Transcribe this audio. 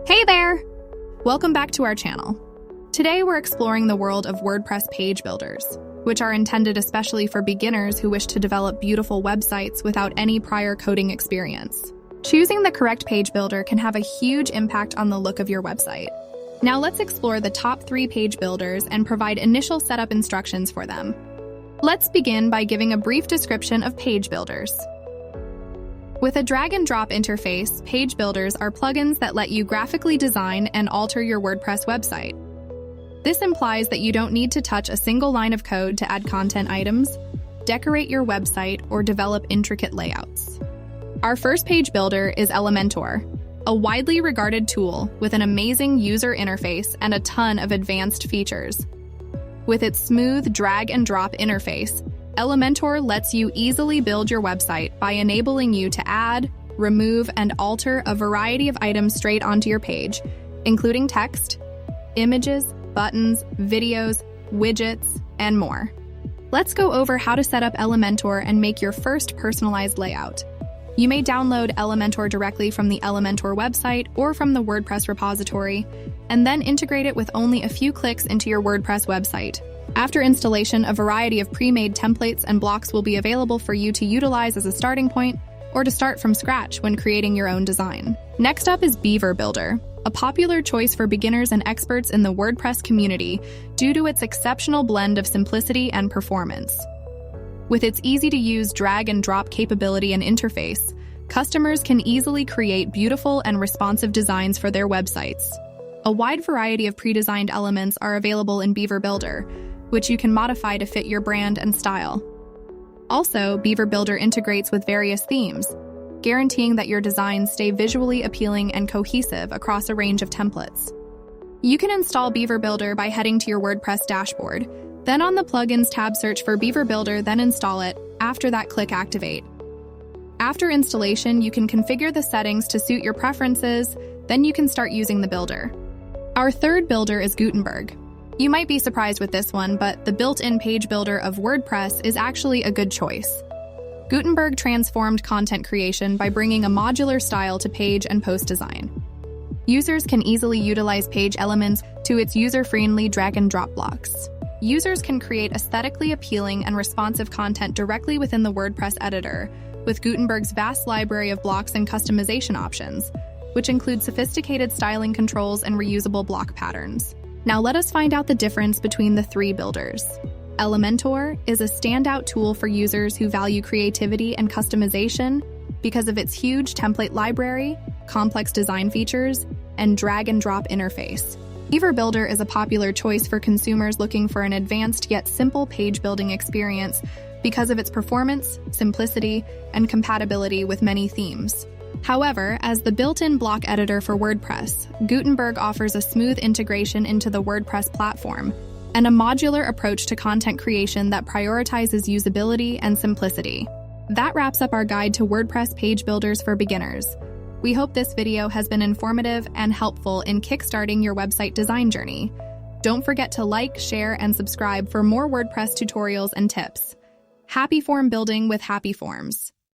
Hey there! Welcome back to our channel. Today we're exploring the world of WordPress page builders, which are intended especially for beginners who wish to develop beautiful websites without any prior coding experience. Choosing the correct page builder can have a huge impact on the look of your website. Now let's explore the top 3 page builders and provide initial setup instructions for them. Let's begin by giving a brief description of page builders. With a drag-and-drop interface, page builders are plugins that let you graphically design and alter your WordPress website. This implies that you don't need to touch a single line of code to add content items, decorate your website, or develop intricate layouts. Our first page builder is Elementor, a widely regarded tool with an amazing user interface and a ton of advanced features. With its smooth drag-and-drop interface, Elementor lets you easily build your website by enabling you to add, remove, and alter a variety of items straight onto your page, including text, images, buttons, videos, widgets, and more. Let's go over how to set up Elementor and make your first personalized layout. You may download Elementor directly from the Elementor website or from the WordPress repository, and then integrate it with only a few clicks into your WordPress website. After installation, a variety of pre-made templates and blocks will be available for you to utilize as a starting point or to start from scratch when creating your own design. Next up is Beaver Builder, a popular choice for beginners and experts in the WordPress community due to its exceptional blend of simplicity and performance. With its easy-to-use drag-and-drop capability and interface, customers can easily create beautiful and responsive designs for their websites. A wide variety of pre-designed elements are available in Beaver Builder, which you can modify to fit your brand and style. Also, Beaver Builder integrates with various themes, guaranteeing that your designs stay visually appealing and cohesive across a range of templates. You can install Beaver Builder by heading to your WordPress dashboard, then on the Plugins tab search for Beaver Builder, then install it. After that, click Activate. After installation, you can configure the settings to suit your preferences, then you can start using the builder. Our third builder is Gutenberg. You might be surprised with this one, but the built-in page builder of WordPress is actually a good choice. Gutenberg transformed content creation by bringing a modular style to page and post design. Users can easily utilize page elements to its user-friendly drag-and-drop blocks. Users can create aesthetically appealing and responsive content directly within the WordPress editor, with Gutenberg's vast library of blocks and customization options, which include sophisticated styling controls and reusable block patterns. Now let us find out the difference between the 3 builders. Elementor is a standout tool for users who value creativity and customization because of its huge template library, complex design features, and drag-and-drop interface. Beaver Builder is a popular choice for consumers looking for an advanced yet simple page-building experience because of its performance, simplicity, and compatibility with many themes. However, as the built-in block editor for WordPress, Gutenberg offers a smooth integration into the WordPress platform and a modular approach to content creation that prioritizes usability and simplicity. That wraps up our guide to WordPress page builders for beginners. We hope this video has been informative and helpful in kickstarting your website design journey. Don't forget to like, share, and subscribe for more WordPress tutorials and tips. Happy form building with Happyforms.